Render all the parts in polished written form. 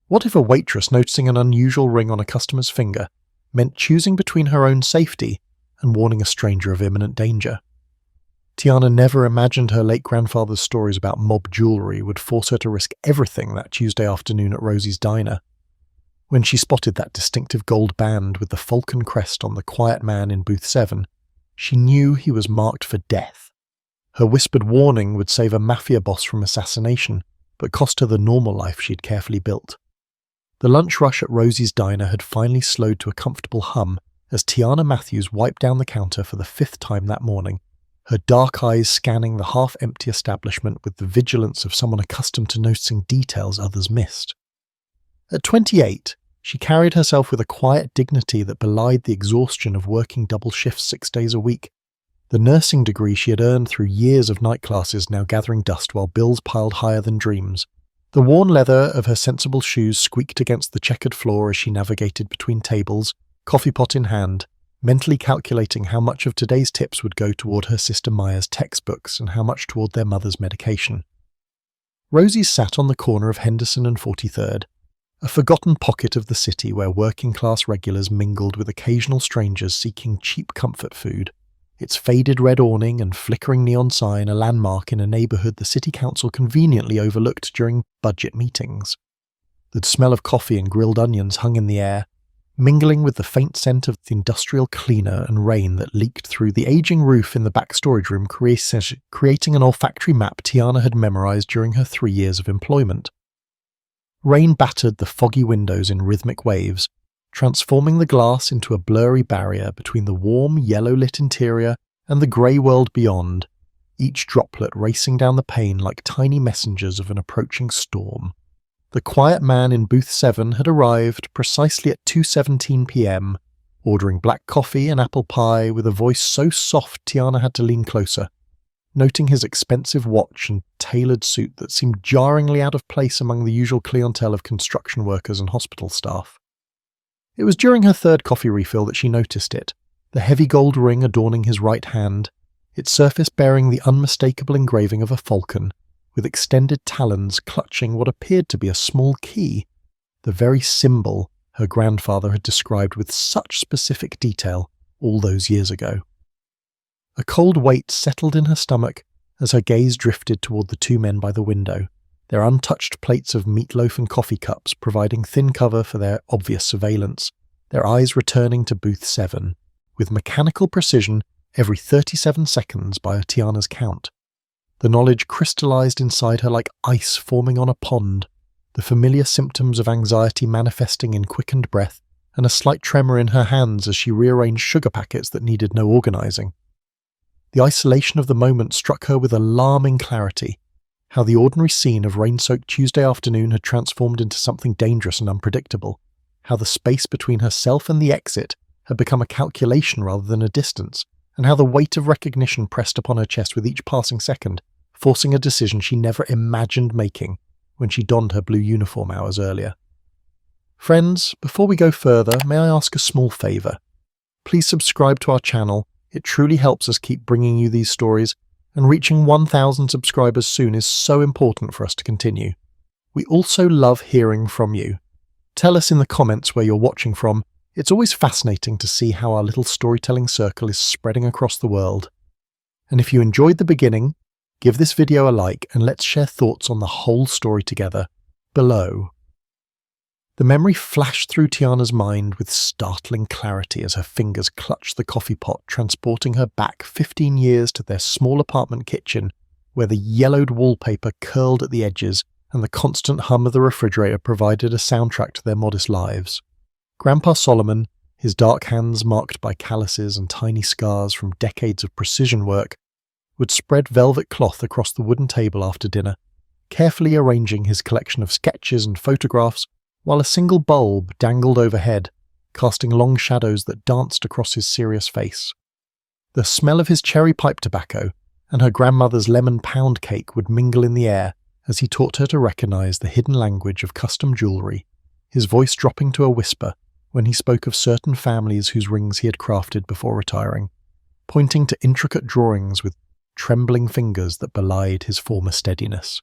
What if a waitress noticing an unusual ring on a customer's finger meant choosing between her own safety and warning a stranger of imminent danger? Tiana never imagined her late grandfather's stories about mob jewellery would force her to risk everything that Tuesday afternoon at Rosie's diner. When she spotted that distinctive gold band with the falcon crest on the quiet man in booth 7, she knew he was marked for death. Her whispered warning would save a Mafia boss from assassination, but cost her the normal life she'd carefully built. The lunch rush at Rosie's diner had finally slowed to a comfortable hum as Tiana Matthews wiped down the counter for the 5th time that morning, her dark eyes scanning the half-empty establishment with the vigilance of someone accustomed to noticing details others missed. At 28, she carried herself with a quiet dignity that belied the exhaustion of working double shifts 6 days a week. The nursing degree she had earned through years of night classes now gathering dust while bills piled higher than dreams. The worn leather of her sensible shoes squeaked against the checkered floor as she navigated between tables, coffee pot in hand, mentally calculating how much of today's tips would go toward her sister Maya's textbooks and how much toward their mother's medication. Rosie sat on the corner of Henderson and 43rd, a forgotten pocket of the city where working-class regulars mingled with occasional strangers seeking cheap comfort food, its faded red awning and flickering neon sign a landmark in a neighbourhood the city council conveniently overlooked during budget meetings. The smell of coffee and grilled onions hung in the air, mingling with the faint scent of the industrial cleaner and rain that leaked through the aging roof in the back storage room, creating an olfactory map Tiana had memorised during her 3 years of employment. Rain battered the foggy windows in rhythmic waves, transforming the glass into a blurry barrier between the warm, yellow-lit interior and the grey world beyond, each droplet racing down the pane like tiny messengers of an approaching storm. The quiet man in booth 7 had arrived precisely at 2:17 p.m, ordering black coffee and apple pie with a voice so soft Tiana had to lean closer, noting his expensive watch and tailored suit that seemed jarringly out of place among the usual clientele of construction workers and hospital staff. It was during her 3rd coffee refill that she noticed it, the heavy gold ring adorning his right hand, its surface bearing the unmistakable engraving of a falcon, with extended talons clutching what appeared to be a small key, the very symbol her grandfather had described with such specific detail all those years ago. A cold weight settled in her stomach as her gaze drifted toward the 2 men by the window, their untouched plates of meatloaf and coffee cups providing thin cover for their obvious surveillance, their eyes returning to booth 7, with mechanical precision every 37 seconds by Tiana's count. The knowledge crystallized inside her like ice forming on a pond, the familiar symptoms of anxiety manifesting in quickened breath and a slight tremor in her hands as she rearranged sugar packets that needed no organizing. The isolation of the moment struck her with alarming clarity, how the ordinary scene of rain-soaked Tuesday afternoon had transformed into something dangerous and unpredictable, how the space between herself and the exit had become a calculation rather than a distance, and how the weight of recognition pressed upon her chest with each passing second, forcing a decision she never imagined making when she donned her blue uniform hours earlier. Friends, before we go further, may I ask a small favour? Please subscribe to our channel. It truly helps us keep bringing you these stories, and reaching 1,000 subscribers soon is so important for us to continue. We also love hearing from you. Tell us in the comments where you're watching from. It's always fascinating to see how our little storytelling circle is spreading across the world. And if you enjoyed the beginning, give this video a like and let's share thoughts on the whole story together below. The memory flashed through Tiana's mind with startling clarity as her fingers clutched the coffee pot, transporting her back 15 years to their small apartment kitchen, where the yellowed wallpaper curled at the edges and the constant hum of the refrigerator provided a soundtrack to their modest lives. Grandpa Solomon, his dark hands marked by calluses and tiny scars from decades of precision work, would spread velvet cloth across the wooden table after dinner, carefully arranging his collection of sketches and photographs, while a single bulb dangled overhead, casting long shadows that danced across his serious face. The smell of his cherry pipe tobacco and her grandmother's lemon pound cake would mingle in the air as he taught her to recognize the hidden language of custom jewelry, his voice dropping to a whisper when he spoke of certain families whose rings he had crafted before retiring, pointing to intricate drawings with trembling fingers that belied his former steadiness.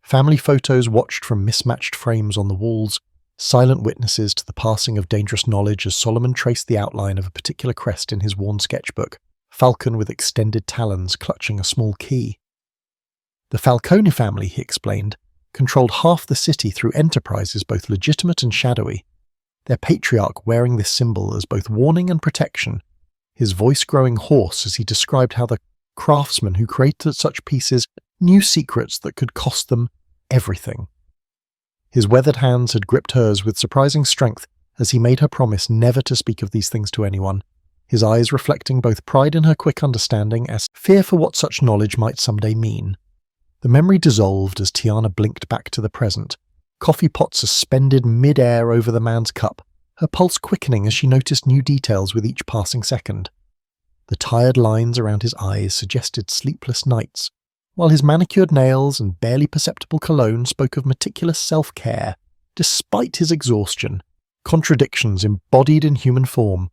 Family photos watched from mismatched frames on the walls, silent witnesses to the passing of dangerous knowledge as Solomon traced the outline of a particular crest in his worn sketchbook, falcon with extended talons clutching a small key. The Falcone family, he explained, controlled half the city through enterprises both legitimate and shadowy, their patriarch wearing this symbol as both warning and protection, his voice growing hoarse as he described how the craftsmen who created such pieces knew secrets that could cost them everything. His weathered hands had gripped hers with surprising strength as he made her promise never to speak of these things to anyone, his eyes reflecting both pride in her quick understanding as fear for what such knowledge might someday mean. The memory dissolved as Tiana blinked back to the present, coffee pot suspended mid-air over the man's cup, her pulse quickening as she noticed new details with each passing second. The tired lines around his eyes suggested sleepless nights, while his manicured nails and barely perceptible cologne spoke of meticulous self-care, despite his exhaustion, contradictions embodied in human form.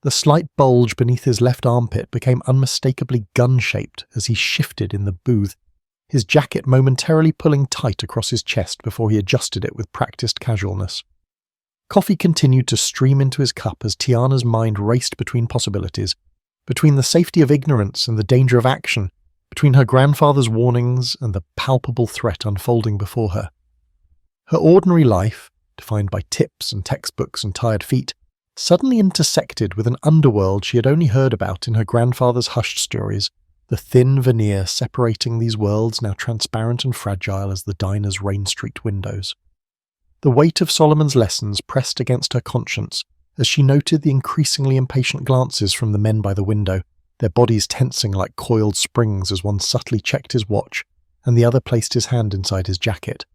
The slight bulge beneath his left armpit became unmistakably gun-shaped as he shifted in the booth, his jacket momentarily pulling tight across his chest before he adjusted it with practiced casualness. Coffee continued to stream into his cup as Tiana's mind raced between possibilities, between the safety of ignorance and the danger of action, between her grandfather's warnings and the palpable threat unfolding before her. Her ordinary life, defined by tips and textbooks and tired feet, suddenly intersected with an underworld she had only heard about in her grandfather's hushed stories, the thin veneer separating these worlds now transparent and fragile as the diner's Rain Street windows. The weight of Solomon's lessons pressed against her conscience as she noted the increasingly impatient glances from the men by the window, their bodies tensing like coiled springs as one subtly checked his watch and the other placed his hand inside his jacket,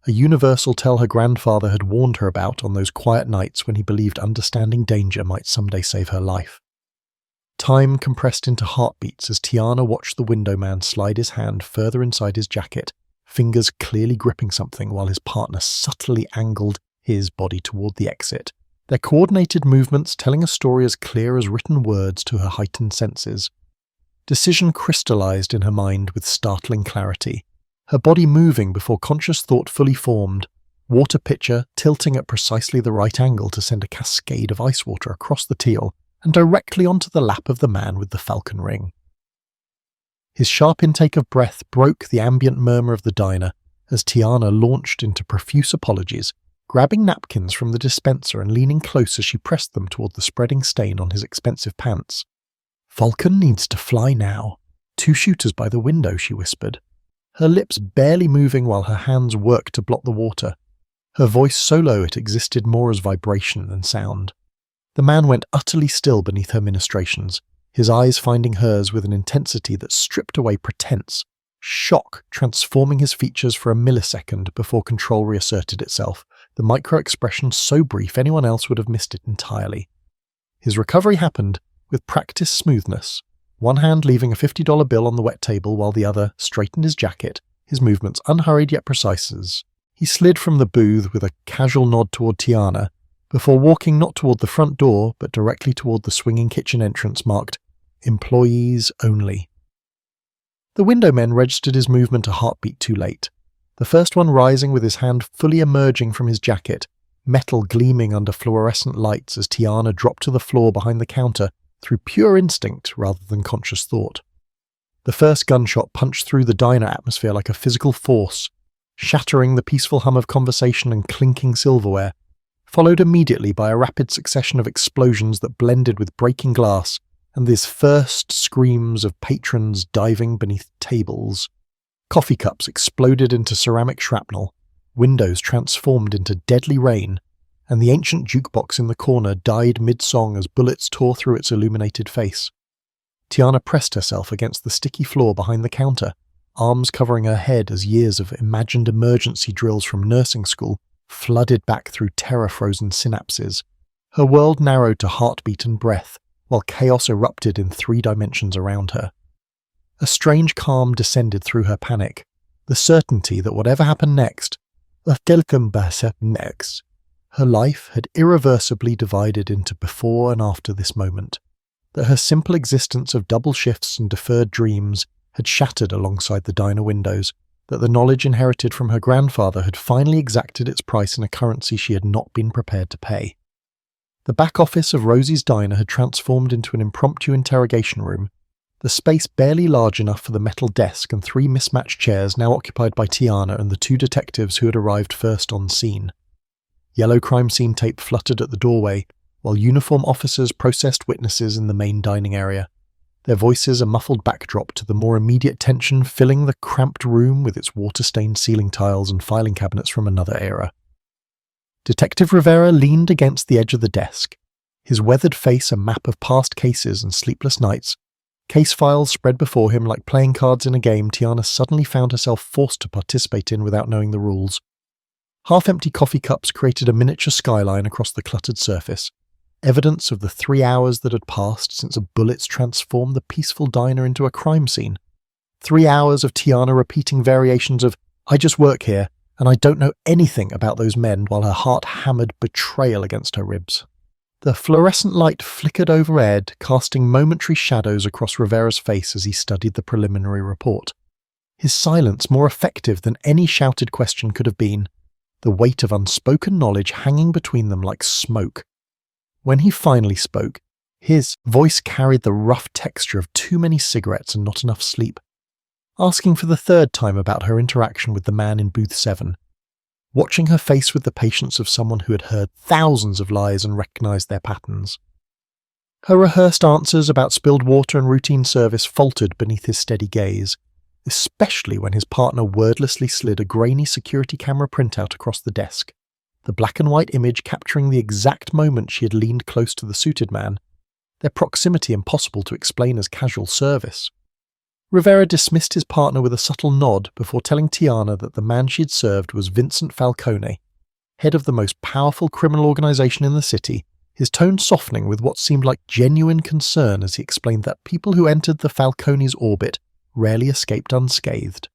a universal tell her grandfather had warned her about on those quiet nights when he believed understanding danger might someday save her life. Time compressed into heartbeats as Tiana watched the window man slide his hand further inside his jacket, fingers clearly gripping something while his partner subtly angled his body toward the exit, their coordinated movements telling a story as clear as written words to her heightened senses. Decision crystallized in her mind with startling clarity, her body moving before conscious thought fully formed, water pitcher tilting at precisely the right angle to send a cascade of ice water across the teal and directly onto the lap of the man with the falcon ring. His sharp intake of breath broke the ambient murmur of the diner as Tiana launched into profuse apologies, grabbing napkins from the dispenser and leaning close as she pressed them toward the spreading stain on his expensive pants. "Falcon needs to fly now. 2 shooters by the window," she whispered, her lips barely moving while her hands worked to blot the water, her voice so low it existed more as vibration than sound. The man went utterly still beneath her ministrations, his eyes finding hers with an intensity that stripped away pretense, shock transforming his features for a millisecond before control reasserted itself, the micro-expression so brief anyone else would have missed it entirely. His recovery happened with practiced smoothness, one hand leaving a $50 bill on the wet table while the other straightened his jacket, his movements unhurried yet precise as he slid from the booth with a casual nod toward Tiana, before walking not toward the front door but directly toward the swinging kitchen entrance marked "Employees Only." The window men registered his movement a heartbeat too late, the first one rising with his hand fully emerging from his jacket, metal gleaming under fluorescent lights as Tiana dropped to the floor behind the counter through pure instinct rather than conscious thought. The first gunshot punched through the diner atmosphere like a physical force, shattering the peaceful hum of conversation and clinking silverware, followed immediately by a rapid succession of explosions that blended with breaking glass and these first screams of patrons diving beneath tables. Coffee cups exploded into ceramic shrapnel, windows transformed into deadly rain, and the ancient jukebox in the corner died mid-song as bullets tore through its illuminated face. Tiana pressed herself against the sticky floor behind the counter, arms covering her head as years of imagined emergency drills from nursing school flooded back through terror-frozen synapses. Her world narrowed to heartbeat and breath, while chaos erupted in 3 dimensions around her. A strange calm descended through her panic, the certainty that whatever happened next, her life had irreversibly divided into before and after this moment, that her simple existence of double shifts and deferred dreams had shattered alongside the diner windows, that the knowledge inherited from her grandfather had finally exacted its price in a currency she had not been prepared to pay. The back office of Rosie's diner had transformed into an impromptu interrogation room, the space barely large enough for the metal desk and 3 mismatched chairs now occupied by Tiana and the 2 detectives who had arrived first on scene. Yellow crime scene tape fluttered at the doorway, while uniform officers processed witnesses in the main dining area, their voices a muffled backdrop to the more immediate tension filling the cramped room with its water-stained ceiling tiles and filing cabinets from another era. Detective Rivera leaned against the edge of the desk, his weathered face a map of past cases and sleepless nights, case files spread before him like playing cards in a game Tiana suddenly found herself forced to participate in without knowing the rules. Half-empty coffee cups created a miniature skyline across the cluttered surface, evidence of the 3 hours that had passed since a bullet's transformed the peaceful diner into a crime scene. 3 hours of Tiana repeating variations of, "I just work here, and I don't know anything about those men," while her heart hammered betrayal against her ribs. The fluorescent light flickered overhead, casting momentary shadows across Rivera's face as he studied the preliminary report. His silence more effective than any shouted question could have been, the weight of unspoken knowledge hanging between them like smoke. When he finally spoke, his voice carried the rough texture of too many cigarettes and not enough sleep, asking for the 3rd time about her interaction with the man in booth 7, watching her face with the patience of someone who had heard thousands of lies and recognized their patterns. Her rehearsed answers about spilled water and routine service faltered beneath his steady gaze, especially when his partner wordlessly slid a grainy security camera printout across the desk, the black and white image capturing the exact moment she had leaned close to the suited man, their proximity impossible to explain as casual service. Rivera dismissed his partner with a subtle nod before telling Tiana that the man she had served was Vincent Falcone, head of the most powerful criminal organization in the city, his tone softening with what seemed like genuine concern as he explained that people who entered the Falcone's orbit rarely escaped unscathed.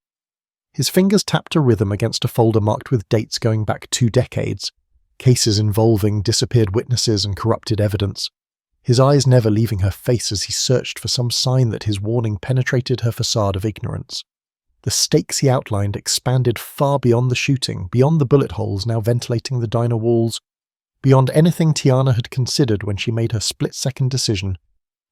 His fingers tapped a rhythm against a folder marked with dates going back 2 decades, cases involving disappeared witnesses and corrupted evidence, his eyes never leaving her face as he searched for some sign that his warning penetrated her facade of ignorance. The stakes he outlined expanded far beyond the shooting, beyond the bullet holes now ventilating the diner walls, beyond anything Tiana had considered when she made her split-second decision,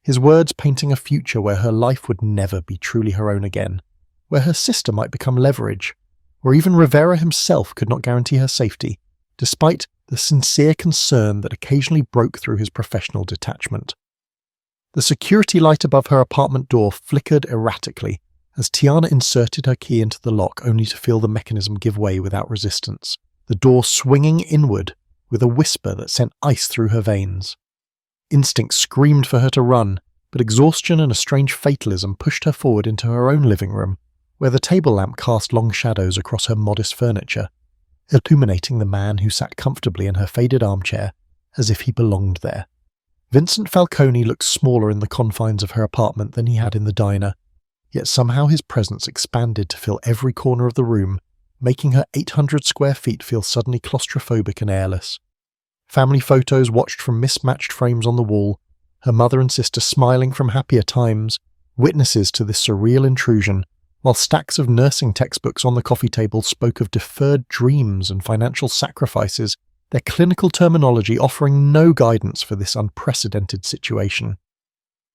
his words painting a future where her life would never be truly her own again, where her sister might become leverage, where even Rivera himself could not guarantee her safety, despite the sincere concern that occasionally broke through his professional detachment. The security light above her apartment door flickered erratically as Tiana inserted her key into the lock only to feel the mechanism give way without resistance, the door swinging inward with a whisper that sent ice through her veins. Instinct screamed for her to run, but exhaustion and a strange fatalism pushed her forward into her own living room, where the table lamp cast long shadows across her modest furniture, illuminating the man who sat comfortably in her faded armchair as if he belonged there. Vincent Falcone looked smaller in the confines of her apartment than he had in the diner, yet somehow his presence expanded to fill every corner of the room, making her 800 square feet feel suddenly claustrophobic and airless. Family photos watched from mismatched frames on the wall, her mother and sister smiling from happier times, witnesses to this surreal intrusion, while stacks of nursing textbooks on the coffee table spoke of deferred dreams and financial sacrifices, their clinical terminology offering no guidance for this unprecedented situation.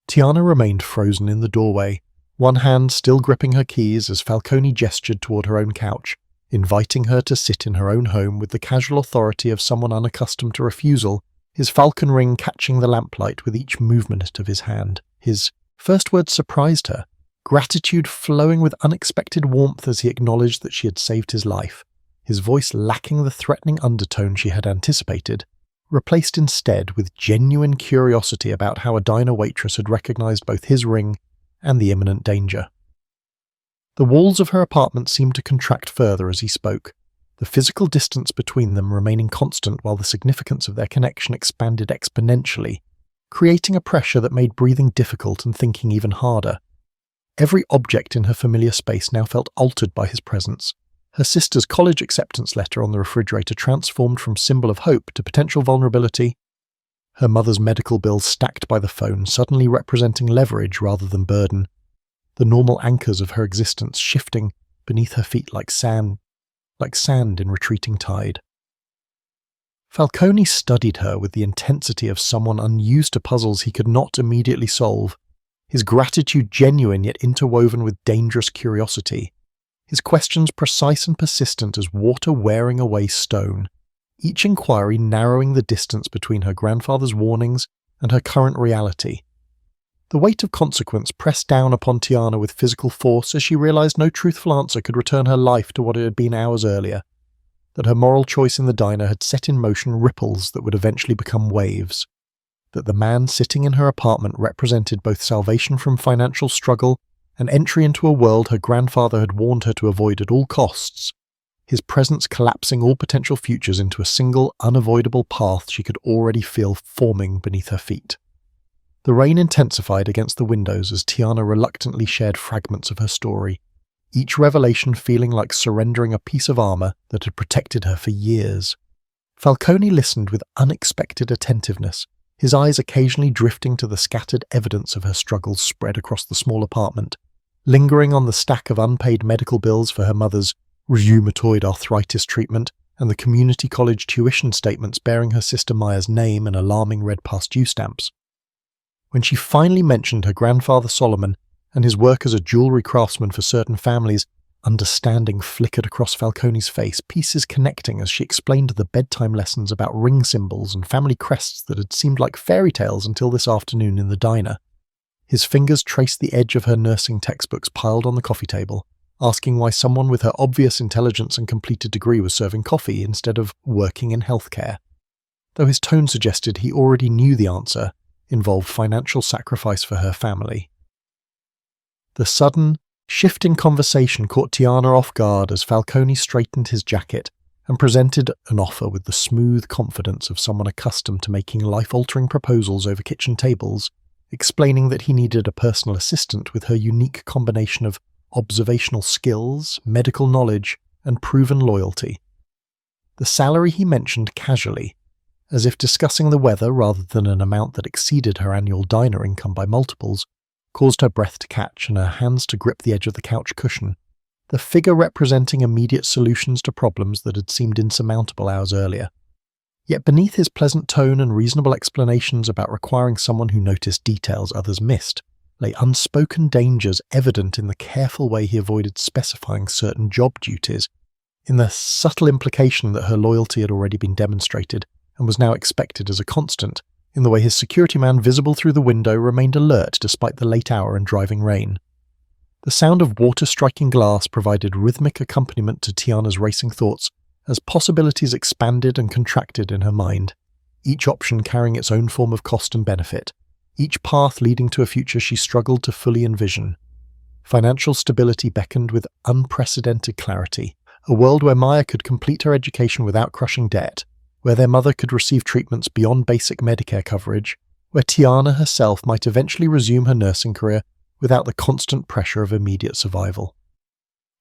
Tiana remained frozen in the doorway, one hand still gripping her keys as Falcone gestured toward her own couch, inviting her to sit in her own home with the casual authority of someone unaccustomed to refusal, his falcon ring catching the lamplight with each movement of his hand. His first words surprised her, gratitude flowing with unexpected warmth as he acknowledged that she had saved his life, his voice lacking the threatening undertone she had anticipated, replaced instead with genuine curiosity about how a diner waitress had recognized both his ring and the imminent danger. The walls of her apartment seemed to contract further as he spoke, the physical distance between them remaining constant while the significance of their connection expanded exponentially, creating a pressure that made breathing difficult and thinking even harder. Every object in her familiar space now felt altered by his presence. Her sister's college acceptance letter on the refrigerator transformed from symbol of hope to potential vulnerability. Her mother's medical bills stacked by the phone suddenly representing leverage rather than burden. The normal anchors of her existence shifting beneath her feet like sand in retreating tide. Falcone studied her with the intensity of someone unused to puzzles he could not immediately solve, his gratitude genuine yet interwoven with dangerous curiosity, his questions precise and persistent as water wearing away stone, each inquiry narrowing the distance between her grandfather's warnings and her current reality. The weight of consequence pressed down upon Tiana with physical force as she realized no truthful answer could return her life to what it had been hours earlier, that her moral choice in the diner had set in motion ripples that would eventually become waves, that the man sitting in her apartment represented both salvation from financial struggle and entry into a world her grandfather had warned her to avoid at all costs, his presence collapsing all potential futures into a single, unavoidable path she could already feel forming beneath her feet. The rain intensified against the windows as Tiana reluctantly shared fragments of her story, each revelation feeling like surrendering a piece of armor that had protected her for years. Falcone listened with unexpected attentiveness, his eyes occasionally drifting to the scattered evidence of her struggles spread across the small apartment, lingering on the stack of unpaid medical bills for her mother's rheumatoid arthritis treatment and the community college tuition statements bearing her sister Maya's name and alarming red past due stamps. When she finally mentioned her grandfather Solomon and his work as a jewelry craftsman for certain families, understanding flickered across Falcone's face, pieces connecting as she explained the bedtime lessons about ring symbols and family crests that had seemed like fairy tales until this afternoon in the diner. His fingers traced the edge of her nursing textbooks piled on the coffee table, asking why someone with her obvious intelligence and completed degree was serving coffee instead of working in healthcare. Though his tone suggested he already knew the answer, involved financial sacrifice for her family. The sudden, shifting conversation caught Tiana off guard as Falcone straightened his jacket and presented an offer with the smooth confidence of someone accustomed to making life-altering proposals over kitchen tables, explaining that he needed a personal assistant with her unique combination of observational skills, medical knowledge, and proven loyalty. The salary he mentioned casually, as if discussing the weather rather than an amount that exceeded her annual diner income by multiples, caused her breath to catch and her hands to grip the edge of the couch cushion, the figure representing immediate solutions to problems that had seemed insurmountable hours earlier. Yet beneath his pleasant tone and reasonable explanations about requiring someone who noticed details others missed, lay unspoken dangers evident in the careful way he avoided specifying certain job duties, in the subtle implication that her loyalty had already been demonstrated and was now expected as a constant, in the way his security man visible through the window remained alert despite the late hour and driving rain. The sound of water striking glass provided rhythmic accompaniment to Tiana's racing thoughts as possibilities expanded and contracted in her mind, each option carrying its own form of cost and benefit, each path leading to a future she struggled to fully envision. Financial stability beckoned with unprecedented clarity, a world where Maya could complete her education without crushing debt, where their mother could receive treatments beyond basic Medicare coverage, where Tiana herself might eventually resume her nursing career without the constant pressure of immediate survival.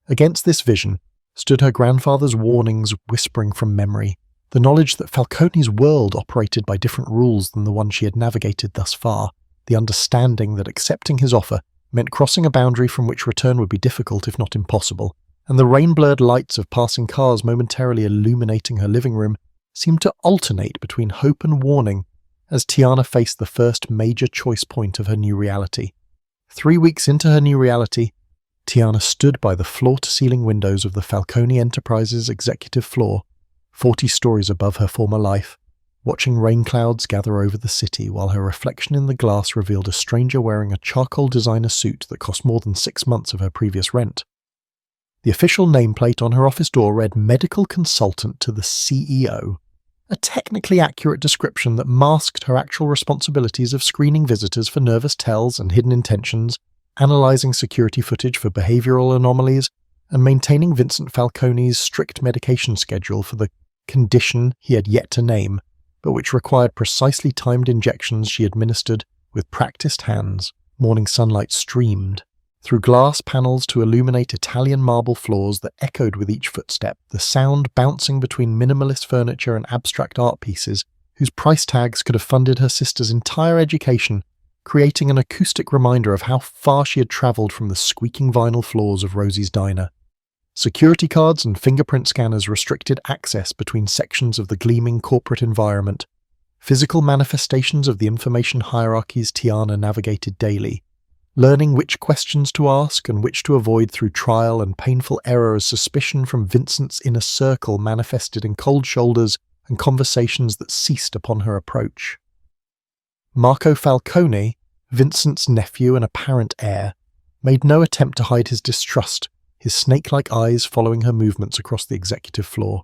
Against this vision stood her grandfather's warnings whispering from memory, the knowledge that Falcone's world operated by different rules than the one she had navigated thus far, the understanding that accepting his offer meant crossing a boundary from which return would be difficult if not impossible, and the rain-blurred lights of passing cars momentarily illuminating her living room seemed to alternate between hope and warning as Tiana faced the first major choice point of her new reality. 3 weeks into her new reality, Tiana stood by the floor-to-ceiling windows of the Falcone Enterprises executive floor, 40 stories above her former life, watching rain clouds gather over the city while her reflection in the glass revealed a stranger wearing a charcoal designer suit that cost more than 6 months of her previous rent. The official nameplate on her office door read Medical Consultant to the CEO, a technically accurate description that masked her actual responsibilities of screening visitors for nervous tells and hidden intentions, analyzing security footage for behavioral anomalies, and maintaining Vincent Falcone's strict medication schedule for the condition he had yet to name, but which required precisely timed injections she administered with practiced hands. Morning sunlight streamed through glass panels to illuminate Italian marble floors that echoed with each footstep, the sound bouncing between minimalist furniture and abstract art pieces whose price tags could have funded her sister's entire education, creating an acoustic reminder of how far she had travelled from the squeaking vinyl floors of Rosie's diner. Security cards and fingerprint scanners restricted access between sections of the gleaming corporate environment, physical manifestations of the information hierarchies Tiana navigated daily, learning which questions to ask and which to avoid through trial and painful error as suspicion from Vincent's inner circle manifested in cold shoulders and conversations that ceased upon her approach. Marco Falcone, Vincent's nephew and apparent heir, made no attempt to hide his distrust, his snake-like eyes following her movements across the executive floor.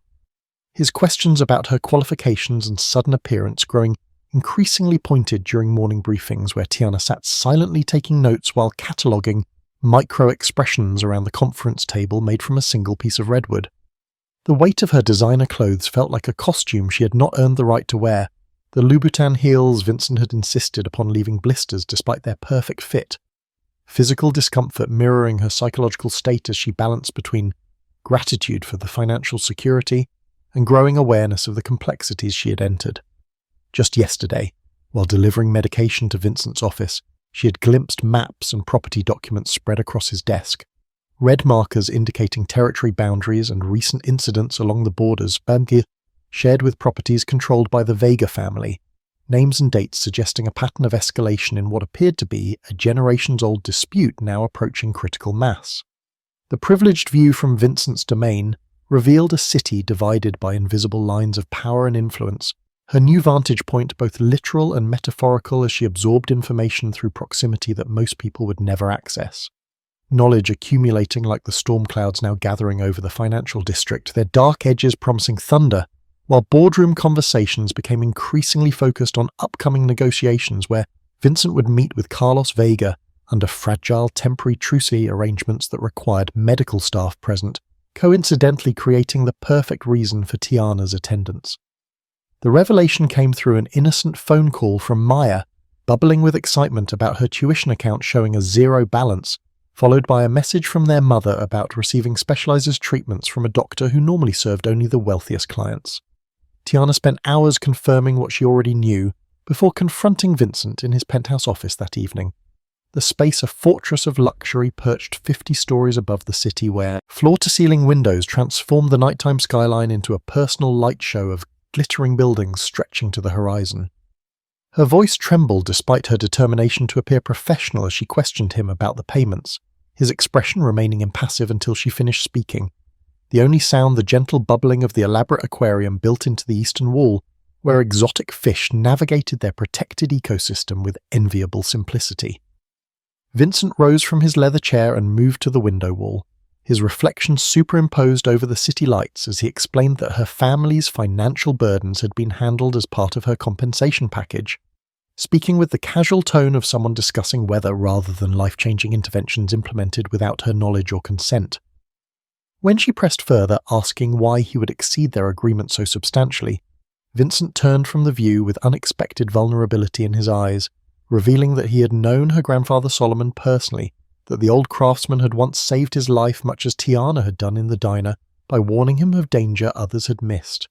His questions about her qualifications and sudden appearance growing increasingly pointed during morning briefings where Tiana sat silently taking notes while cataloguing micro-expressions around the conference table made from a single piece of redwood. The weight of her designer clothes felt like a costume she had not earned the right to wear, the Louboutin heels Vincent had insisted upon leaving blisters despite their perfect fit, physical discomfort mirroring her psychological state as she balanced between gratitude for the financial security and growing awareness of the complexities she had entered. Just yesterday, while delivering medication to Vincent's office, she had glimpsed maps and property documents spread across his desk, red markers indicating territory boundaries and recent incidents along the borders shared with properties controlled by the Vega family, names and dates suggesting a pattern of escalation in what appeared to be a generations-old dispute now approaching critical mass. The privileged view from Vincent's domain revealed a city divided by invisible lines of power and influence, her new vantage point both literal and metaphorical as she absorbed information through proximity that most people would never access. Knowledge accumulating like the storm clouds now gathering over the financial district, their dark edges promising thunder, while boardroom conversations became increasingly focused on upcoming negotiations where Vincent would meet with Carlos Vega under fragile temporary truce arrangements that required medical staff present, coincidentally creating the perfect reason for Tiana's attendance. The revelation came through an innocent phone call from Maya, bubbling with excitement about her tuition account showing a zero balance, followed by a message from their mother about receiving specialized treatments from a doctor who normally served only the wealthiest clients. Tiana spent hours confirming what she already knew before confronting Vincent in his penthouse office that evening. The space a fortress of luxury perched 50 stories above the city where floor-to-ceiling windows transformed the nighttime skyline into a personal light show of glittering buildings stretching to the horizon. Her voice trembled despite her determination to appear professional as she questioned him about the payments, his expression remaining impassive until she finished speaking. The only sound the gentle bubbling of the elaborate aquarium built into the eastern wall, where exotic fish navigated their protected ecosystem with enviable simplicity. Vincent rose from his leather chair and moved to the window wall, his reflection superimposed over the city lights as he explained that her family's financial burdens had been handled as part of her compensation package, speaking with the casual tone of someone discussing weather rather than life-changing interventions implemented without her knowledge or consent. When she pressed further, asking why he would exceed their agreement so substantially, Vincent turned from the view with unexpected vulnerability in his eyes, revealing that he had known her grandfather Solomon personally, that the old craftsman had once saved his life much as Tiana had done in the diner by warning him of danger others had missed.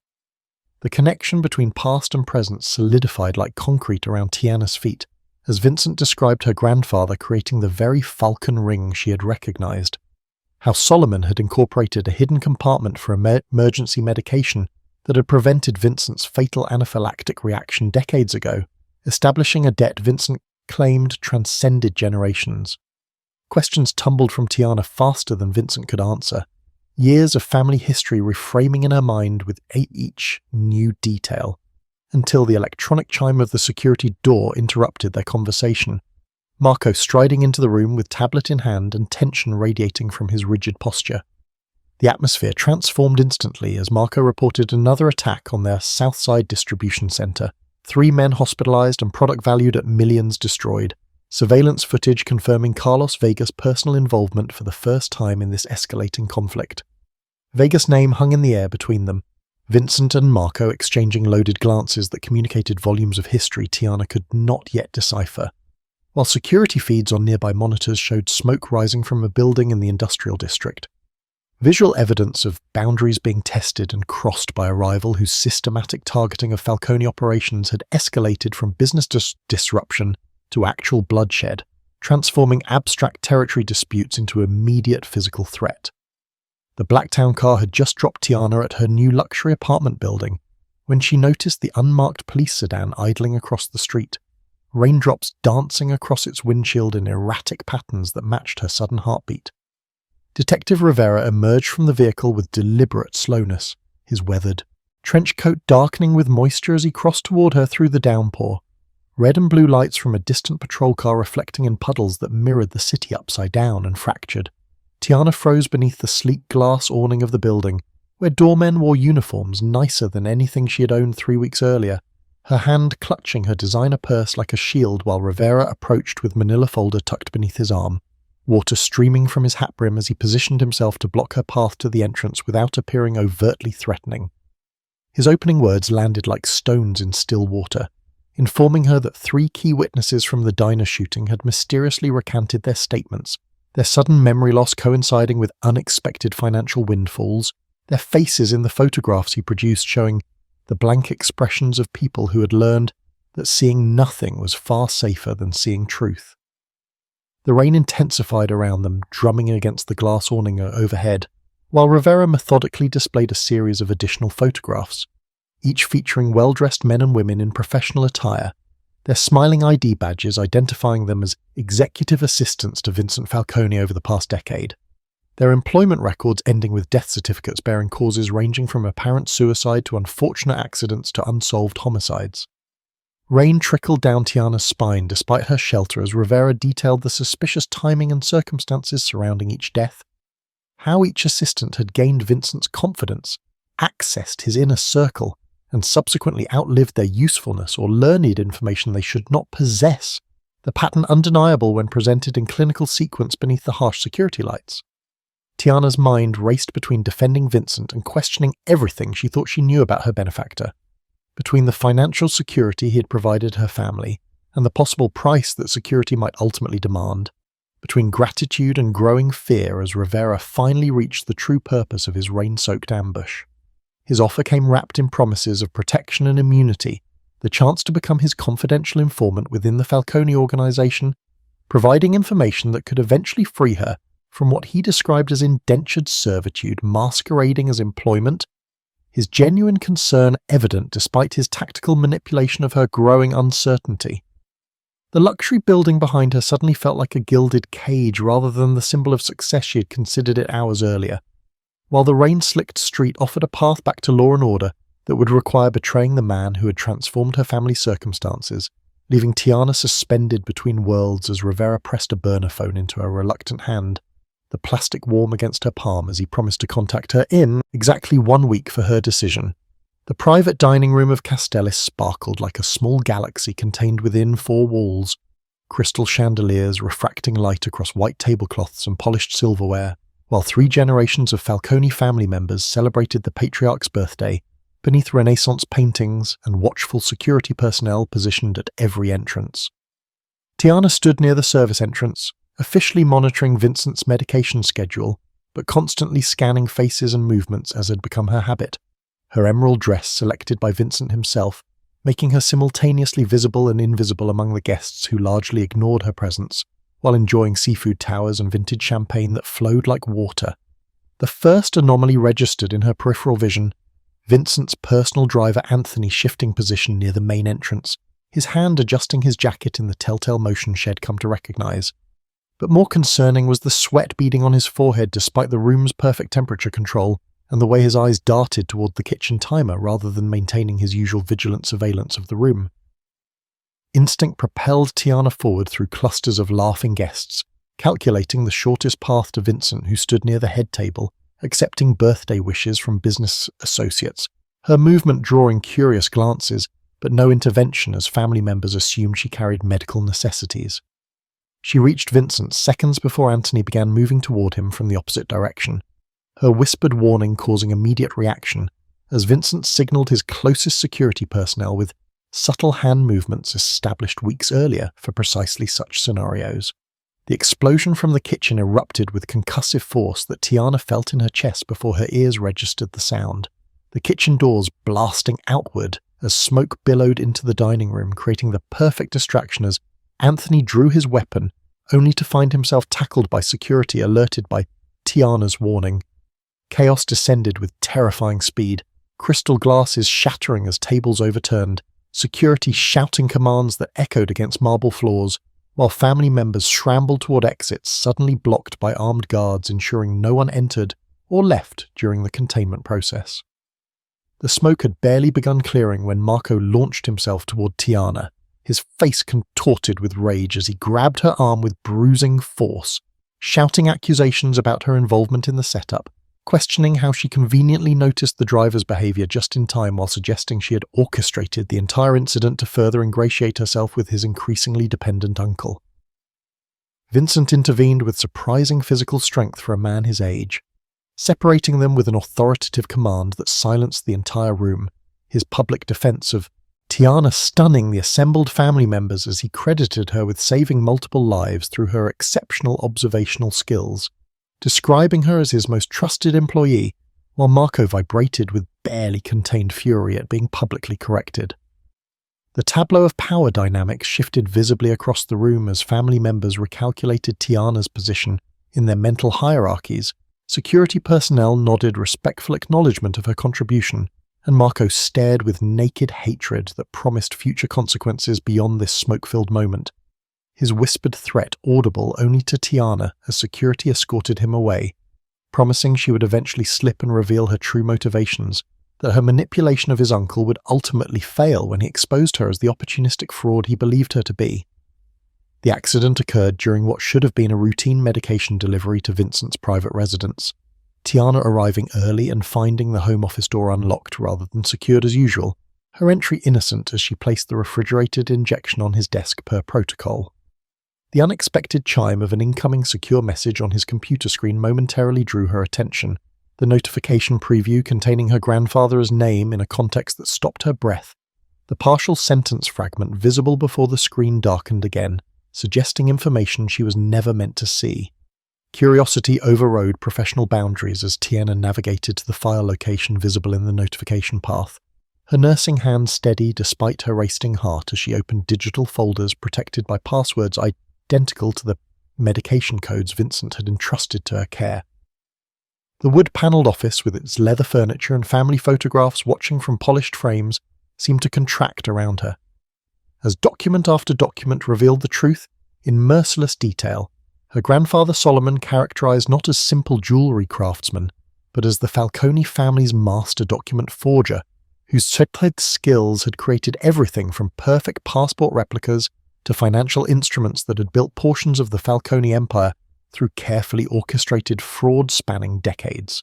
The connection between past and present solidified like concrete around Tiana's feet, as Vincent described her grandfather creating the very falcon ring she had recognized. How Solomon had incorporated a hidden compartment for emergency medication that had prevented Vincent's fatal anaphylactic reaction decades ago, establishing a debt Vincent claimed transcended generations. Questions tumbled from Tiana faster than Vincent could answer, years of family history reframing in her mind with each new detail, until the electronic chime of the security door interrupted their conversation, Marco striding into the room with tablet in hand and tension radiating from his rigid posture. The atmosphere transformed instantly as Marco reported another attack on their Southside distribution center, 3 men hospitalized and product valued at millions destroyed, surveillance footage confirming Carlos Vega's personal involvement for the first time in this escalating conflict. Vega's name hung in the air between them, Vincent and Marco exchanging loaded glances that communicated volumes of history Tiana could not yet decipher, while security feeds on nearby monitors showed smoke rising from a building in the industrial district. Visual evidence of boundaries being tested and crossed by a rival whose systematic targeting of Falcone operations had escalated from business disruption to actual bloodshed, transforming abstract territory disputes into immediate physical threat. The Blacktown car had just dropped Tiana at her new luxury apartment building when she noticed the unmarked police sedan idling across the street, raindrops dancing across its windshield in erratic patterns that matched her sudden heartbeat. Detective Rivera emerged from the vehicle with deliberate slowness, his weathered trench coat darkening with moisture as he crossed toward her through the downpour, red and blue lights from a distant patrol car reflecting in puddles that mirrored the city upside down and fractured. Tiana froze beneath the sleek glass awning of the building, where doormen wore uniforms nicer than anything she had owned 3 weeks earlier, her hand clutching her designer purse like a shield while Rivera approached with manila folder tucked beneath his arm, water streaming from his hat brim as he positioned himself to block her path to the entrance without appearing overtly threatening. His opening words landed like stones in still water, informing her that 3 key witnesses from the diner shooting had mysteriously recanted their statements, their sudden memory loss coinciding with unexpected financial windfalls, their faces in the photographs he produced showing the blank expressions of people who had learned that seeing nothing was far safer than seeing truth. The rain intensified around them, drumming against the glass awning overhead, while Rivera methodically displayed a series of additional photographs, each featuring well-dressed men and women in professional attire, their smiling ID badges identifying them as executive assistants to Vincent Falcone over the past decade, their employment records ending with death certificates bearing causes ranging from apparent suicide to unfortunate accidents to unsolved homicides. Rain trickled down Tiana's spine despite her shelter as Rivera detailed the suspicious timing and circumstances surrounding each death, how each assistant had gained Vincent's confidence, accessed his inner circle, and subsequently outlived their usefulness or learned information they should not possess, the pattern undeniable when presented in clinical sequence beneath the harsh security lights. Tiana's mind raced between defending Vincent and questioning everything she thought she knew about her benefactor, between the financial security he had provided her family and the possible price that security might ultimately demand, between gratitude and growing fear as Rivera finally reached the true purpose of his rain-soaked ambush. His offer came wrapped in promises of protection and immunity, the chance to become his confidential informant within the Falcone organization, providing information that could eventually free her from what he described as indentured servitude masquerading as employment, his genuine concern evident despite his tactical manipulation of her growing uncertainty. The luxury building behind her suddenly felt like a gilded cage rather than the symbol of success she had considered it hours earlier, while the rain-slicked street offered a path back to law and order that would require betraying the man who had transformed her family's circumstances, leaving Tiana suspended between worlds as Rivera pressed a burner phone into her reluctant hand, the plastic warm against her palm as he promised to contact her in exactly 1 week for her decision. The private dining room of Castellis sparkled like a small galaxy contained within 4 walls, crystal chandeliers refracting light across white tablecloths and polished silverware, while 3 generations of Falcone family members celebrated the patriarch's birthday beneath Renaissance paintings and watchful security personnel positioned at every entrance. Tiana stood near the service entrance, officially monitoring Vincent's medication schedule, but constantly scanning faces and movements as had become her habit, her emerald dress selected by Vincent himself, making her simultaneously visible and invisible among the guests who largely ignored her presence, while enjoying seafood towers and vintage champagne that flowed like water. The first anomaly registered in her peripheral vision, Vincent's personal driver Anthony shifting position near the main entrance, his hand adjusting his jacket in the telltale motion she had come to recognize. But more concerning was the sweat beading on his forehead despite the room's perfect temperature control, and the way his eyes darted toward the kitchen timer rather than maintaining his usual vigilant surveillance of the room. Instinct propelled Tiana forward through clusters of laughing guests, calculating the shortest path to Vincent, who stood near the head table, accepting birthday wishes from business associates, her movement drawing curious glances, but no intervention as family members assumed she carried medical necessities. She reached Vincent seconds before Anthony began moving toward him from the opposite direction, her whispered warning causing immediate reaction as Vincent signaled his closest security personnel with subtle hand movements established weeks earlier for precisely such scenarios. The explosion from the kitchen erupted with concussive force that Tiana felt in her chest before her ears registered the sound, the kitchen doors blasting outward as smoke billowed into the dining room, creating the perfect distraction as Anthony drew his weapon, only to find himself tackled by security alerted by Tiana's warning. Chaos descended with terrifying speed, crystal glasses shattering as tables overturned, security shouting commands that echoed against marble floors, while family members scrambled toward exits suddenly blocked by armed guards ensuring no one entered or left during the containment process. The smoke had barely begun clearing when Marco launched himself toward Tiana, his face contorted with rage as he grabbed her arm with bruising force, shouting accusations about her involvement in the setup, questioning how she conveniently noticed the driver's behavior just in time while suggesting she had orchestrated the entire incident to further ingratiate herself with his increasingly dependent uncle. Vincent intervened with surprising physical strength for a man his age, separating them with an authoritative command that silenced the entire room, his public defense of Tiana stunning the assembled family members as he credited her with saving multiple lives through her exceptional observational skills, describing her as his most trusted employee, while Marco vibrated with barely contained fury at being publicly corrected. The tableau of power dynamics shifted visibly across the room as family members recalculated Tiana's position in their mental hierarchies. Security personnel nodded respectful acknowledgement of her contribution, and Marco stared with naked hatred that promised future consequences beyond this smoke-filled moment, his whispered threat audible only to Tiana as security escorted him away, promising she would eventually slip and reveal her true motivations, that her manipulation of his uncle would ultimately fail when he exposed her as the opportunistic fraud he believed her to be. The accident occurred during what should have been a routine medication delivery to Vincent's private residence, Tiana arriving early and finding the home office door unlocked rather than secured as usual, her entry innocent as she placed the refrigerated injection on his desk per protocol. The unexpected chime of an incoming secure message on his computer screen momentarily drew her attention, the notification preview containing her grandfather's name in a context that stopped her breath, the partial sentence fragment visible before the screen darkened again, suggesting information she was never meant to see. Curiosity overrode professional boundaries as Tiana navigated to the file location visible in the notification path, her nursing hand steady despite her racing heart as she opened digital folders protected by passwords identical to the medication codes Vincent had entrusted to her care. The wood-panelled office with its leather furniture and family photographs watching from polished frames seemed to contract around her. As document after document revealed the truth in merciless detail, her grandfather Solomon characterized not as simple jewelry craftsman, but as the Falcone family's master document forger, whose certified skills had created everything from perfect passport replicas to financial instruments that had built portions of the Falcone empire through carefully orchestrated fraud spanning decades.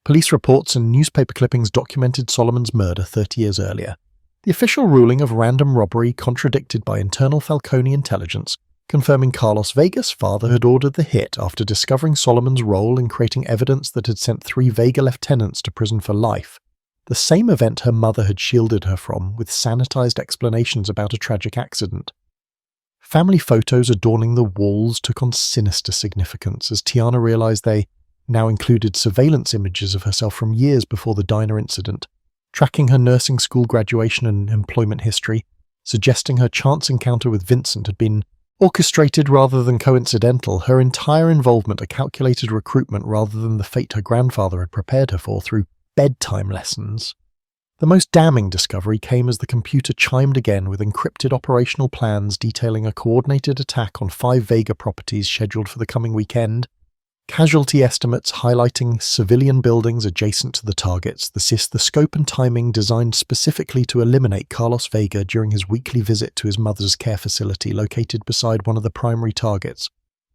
Police reports and newspaper clippings documented Solomon's murder 30 years earlier. The official ruling of random robbery contradicted by internal Falcone intelligence, confirming Carlos Vega's father had ordered the hit after discovering Solomon's role in creating evidence that had sent 3 Vega lieutenants to prison for life, the same event her mother had shielded her from with sanitized explanations about a tragic accident. Family photos adorning the walls took on sinister significance as Tiana realized they now included surveillance images of herself from years before the diner incident, tracking her nursing school graduation and employment history, suggesting her chance encounter with Vincent had been orchestrated rather than coincidental, her entire involvement a calculated recruitment rather than the fate her grandfather had prepared her for through bedtime lessons. The most damning discovery came as the computer chimed again with encrypted operational plans detailing a coordinated attack on 5 Vega properties scheduled for the coming weekend, casualty estimates highlighting civilian buildings adjacent to the targets, the scope and timing designed specifically to eliminate Carlos Vega during his weekly visit to his mother's care facility located beside one of the primary targets.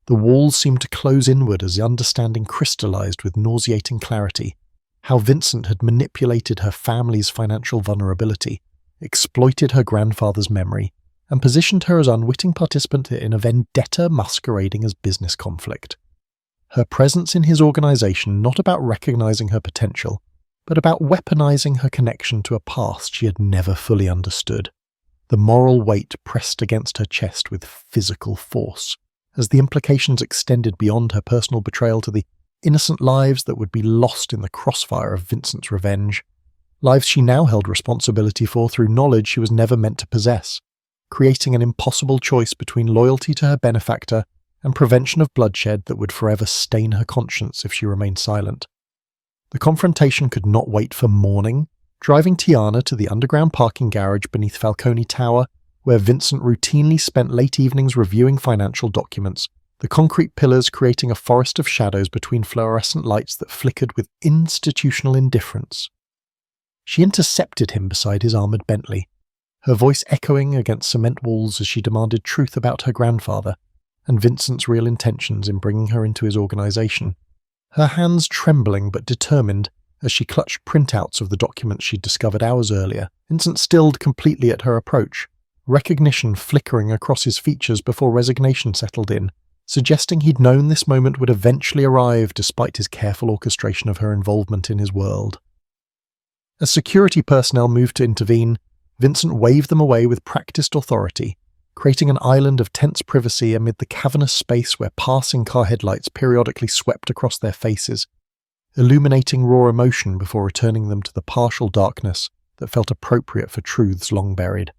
The walls seemed to close inward as the understanding crystallized with nauseating clarity. How Vincent had manipulated her family's financial vulnerability, exploited her grandfather's memory, and positioned her as unwitting participant in a vendetta masquerading as business conflict. Her presence in his organization not about recognizing her potential, but about weaponizing her connection to a past she had never fully understood. The moral weight pressed against her chest with physical force, as the implications extended beyond her personal betrayal to the innocent lives that would be lost in the crossfire of Vincent's revenge, lives she now held responsibility for through knowledge she was never meant to possess, creating an impossible choice between loyalty to her benefactor and prevention of bloodshed that would forever stain her conscience if she remained silent. The confrontation could not wait for morning, driving Tiana to the underground parking garage beneath Falcone Tower, where Vincent routinely spent late evenings reviewing financial documents, the concrete pillars creating a forest of shadows between fluorescent lights that flickered with institutional indifference. She intercepted him beside his armoured Bentley, her voice echoing against cement walls as she demanded truth about her grandfather and Vincent's real intentions in bringing her into his organisation, her hands trembling but determined as she clutched printouts of the documents she'd discovered hours earlier. Vincent stilled completely at her approach, recognition flickering across his features before resignation settled in, suggesting he'd known this moment would eventually arrive despite his careful orchestration of her involvement in his world. As security personnel moved to intervene, Vincent waved them away with practiced authority, creating an island of tense privacy amid the cavernous space where passing car headlights periodically swept across their faces, illuminating raw emotion before returning them to the partial darkness that felt appropriate for truths long buried.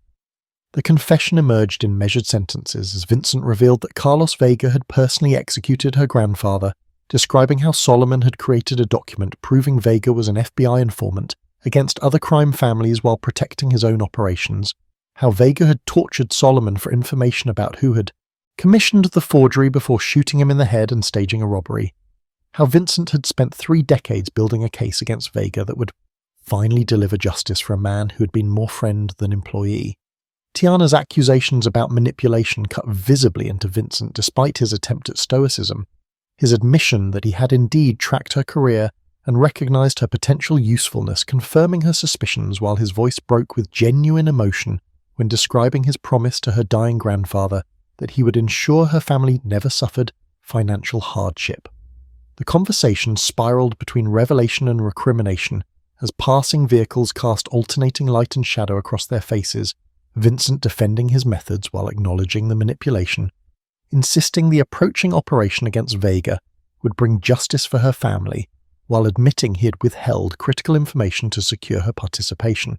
The confession emerged in measured sentences as Vincent revealed that Carlos Vega had personally executed her grandfather, describing how Solomon had created a document proving Vega was an FBI informant against other crime families while protecting his own operations, how Vega had tortured Solomon for information about who had commissioned the forgery before shooting him in the head and staging a robbery, how Vincent had spent 3 decades building a case against Vega that would finally deliver justice for a man who had been more friend than employee. Tiana's accusations about manipulation cut visibly into Vincent despite his attempt at stoicism, his admission that he had indeed tracked her career and recognized her potential usefulness, confirming her suspicions while his voice broke with genuine emotion when describing his promise to her dying grandfather that he would ensure her family never suffered financial hardship. The conversation spiraled between revelation and recrimination as passing vehicles cast alternating light and shadow across their faces, Vincent defending his methods while acknowledging the manipulation, insisting the approaching operation against Vega would bring justice for her family, while admitting he had withheld critical information to secure her participation.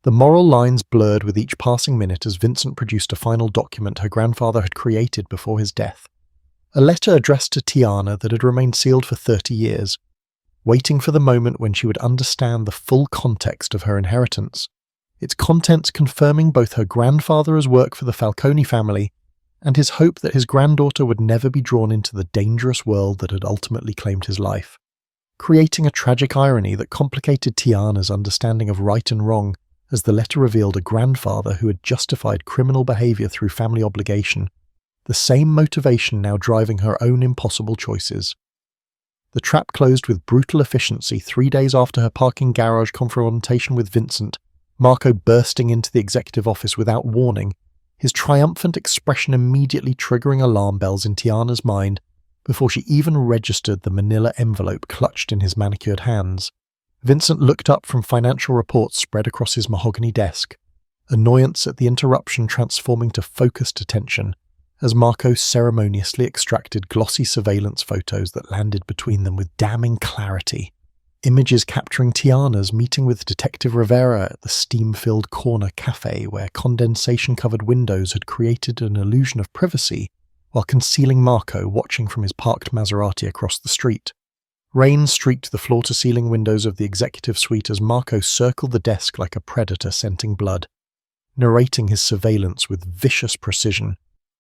The moral lines blurred with each passing minute as Vincent produced a final document her grandfather had created before his death. A letter addressed to Tiana that had remained sealed for 30 years, waiting for the moment when she would understand the full context of her inheritance, its contents confirming both her grandfather's work for the Falcone family and his hope that his granddaughter would never be drawn into the dangerous world that had ultimately claimed his life, creating a tragic irony that complicated Tiana's understanding of right and wrong as the letter revealed a grandfather who had justified criminal behavior through family obligation, the same motivation now driving her own impossible choices. The trap closed with brutal efficiency 3 days after her parking garage confrontation with Vincent, Marco bursting into the executive office without warning, his triumphant expression immediately triggering alarm bells in Tiana's mind before she even registered the manila envelope clutched in his manicured hands. Vincent looked up from financial reports spread across his mahogany desk, annoyance at the interruption transforming to focused attention as Marco ceremoniously extracted glossy surveillance photos that landed between them with damning clarity. Images capturing Tiana's meeting with Detective Rivera at the steam-filled corner cafe where condensation-covered windows had created an illusion of privacy while concealing Marco watching from his parked Maserati across the street. Rain streaked the floor-to-ceiling windows of the executive suite as Marco circled the desk like a predator scenting blood, narrating his surveillance with vicious precision,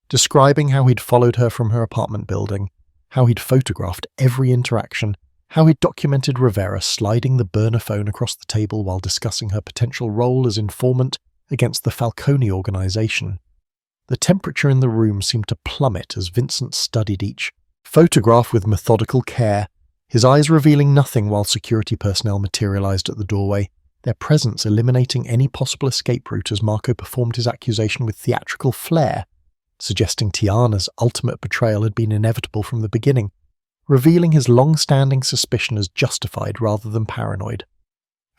describing how he'd followed her from her apartment building, how he'd photographed every interaction, how he'd documented Rivera sliding the burner phone across the table while discussing her potential role as informant against the Falcone organization. The temperature in the room seemed to plummet as Vincent studied each photograph with methodical care, his eyes revealing nothing while security personnel materialized at the doorway, their presence eliminating any possible escape route as Marco performed his accusation with theatrical flair, suggesting Tiana's ultimate betrayal had been inevitable from the beginning, revealing his long-standing suspicion as justified rather than paranoid.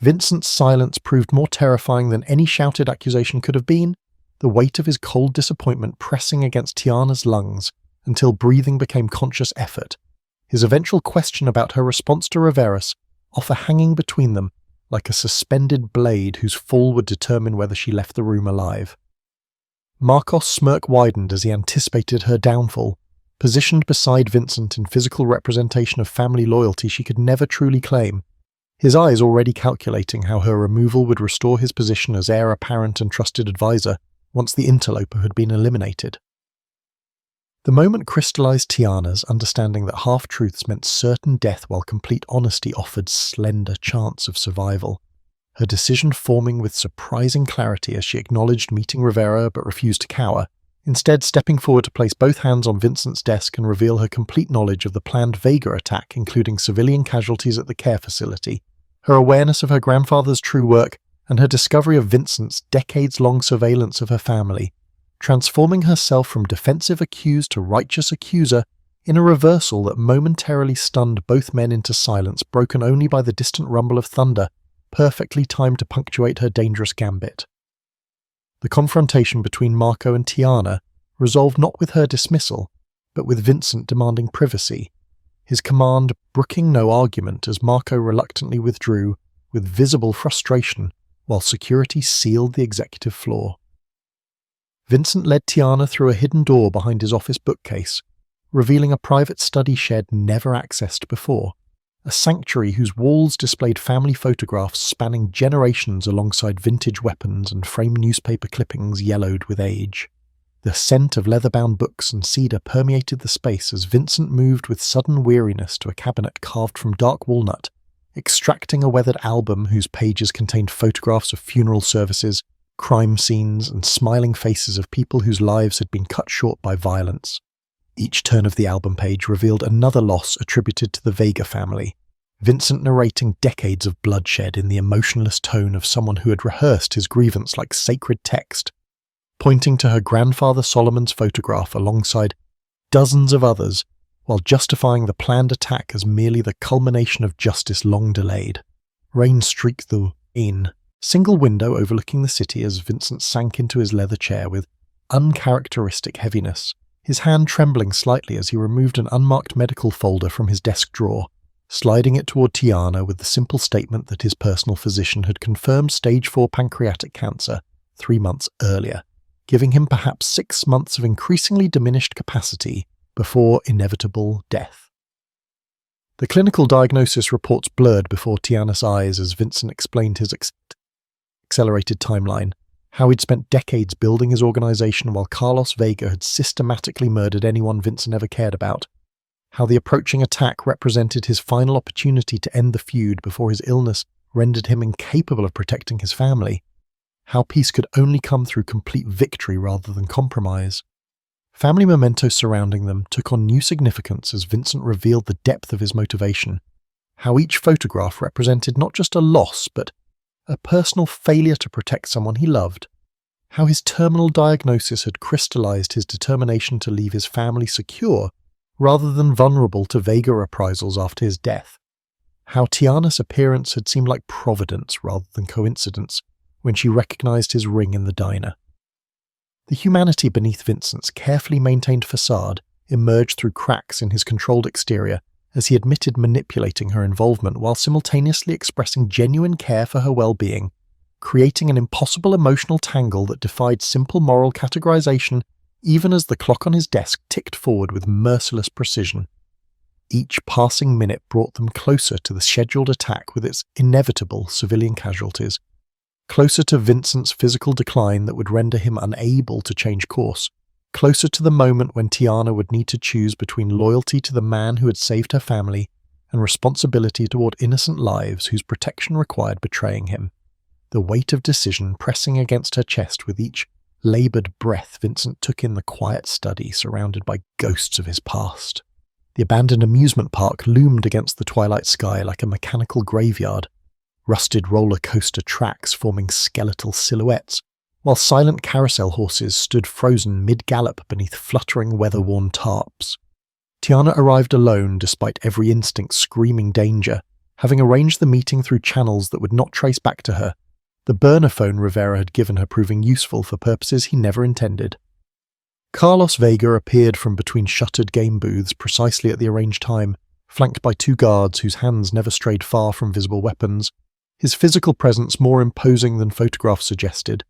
Vincent's silence proved more terrifying than any shouted accusation could have been, the weight of his cold disappointment pressing against Tiana's lungs until breathing became conscious effort, his eventual question about her response to Rivera's offer hanging between them like a suspended blade whose fall would determine whether she left the room alive. Marcos' smirk widened as he anticipated her downfall, positioned beside Vincent in physical representation of family loyalty she could never truly claim, his eyes already calculating how her removal would restore his position as heir apparent and trusted advisor once the interloper had been eliminated. The moment crystallized Tiana's understanding that half-truths meant certain death while complete honesty offered slender chance of survival, her decision forming with surprising clarity as she acknowledged meeting Rivera but refused to cower, instead stepping forward to place both hands on Vincent's desk and reveal her complete knowledge of the planned Vega attack, including civilian casualties at the care facility, her awareness of her grandfather's true work, and her discovery of Vincent's decades-long surveillance of her family, transforming herself from defensive accused to righteous accuser in a reversal that momentarily stunned both men into silence, broken only by the distant rumble of thunder, perfectly timed to punctuate her dangerous gambit. The confrontation between Marco and Tiana resolved not with her dismissal, but with Vincent demanding privacy, his command brooking no argument as Marco reluctantly withdrew with visible frustration while security sealed the executive floor. Vincent led Tiana through a hidden door behind his office bookcase, revealing a private study shed never accessed before, a sanctuary whose walls displayed family photographs spanning generations alongside vintage weapons and framed newspaper clippings yellowed with age. The scent of leather-bound books and cedar permeated the space as Vincent moved with sudden weariness to a cabinet carved from dark walnut, extracting a weathered album whose pages contained photographs of funeral services, crime scenes, and smiling faces of people whose lives had been cut short by violence. Each turn of the album page revealed another loss attributed to the Vega family, Vincent narrating decades of bloodshed in the emotionless tone of someone who had rehearsed his grievance like sacred text, pointing to her grandfather Solomon's photograph alongside dozens of others, while justifying the planned attack as merely the culmination of justice long delayed. Rain streaked the single window overlooking the city as Vincent sank into his leather chair with uncharacteristic heaviness, his hand trembling slightly as he removed an unmarked medical folder from his desk drawer, sliding it toward Tiana with the simple statement that his personal physician had confirmed stage 4 pancreatic cancer 3 months earlier, giving him perhaps 6 months of increasingly diminished capacity before inevitable death. The clinical diagnosis reports blurred before Tiana's eyes as Vincent explained his accelerated timeline, how he'd spent decades building his organization while Carlos Vega had systematically murdered anyone Vincent ever cared about, how the approaching attack represented his final opportunity to end the feud before his illness rendered him incapable of protecting his family, how peace could only come through complete victory rather than compromise. Family mementos surrounding them took on new significance as Vincent revealed the depth of his motivation, how each photograph represented not just a loss but a personal failure to protect someone he loved, how his terminal diagnosis had crystallized his determination to leave his family secure rather than vulnerable to Vega reprisals after his death, how Tiana's appearance had seemed like providence rather than coincidence when she recognized his ring in the diner. The humanity beneath Vincent's carefully maintained facade emerged through cracks in his controlled exterior as he admitted manipulating her involvement while simultaneously expressing genuine care for her well-being, creating an impossible emotional tangle that defied simple moral categorization even as the clock on his desk ticked forward with merciless precision. Each passing minute brought them closer to the scheduled attack with its inevitable civilian casualties, closer to Vincent's physical decline that would render him unable to change course, closer to the moment when Tiana would need to choose between loyalty to the man who had saved her family and responsibility toward innocent lives whose protection required betraying him, the weight of decision pressing against her chest with each laboured breath Vincent took in the quiet study surrounded by ghosts of his past. The abandoned amusement park loomed against the twilight sky like a mechanical graveyard, rusted roller coaster tracks forming skeletal silhouettes, while silent carousel horses stood frozen mid-gallop beneath fluttering weather-worn tarps. Tiana arrived alone despite every instinct screaming danger, having arranged the meeting through channels that would not trace back to her, the burner phone Rivera had given her proving useful for purposes he never intended. Carlos Vega appeared from between shuttered game booths precisely at the arranged time, flanked by 2 guards whose hands never strayed far from visible weapons, his physical presence more imposing than photographs suggested,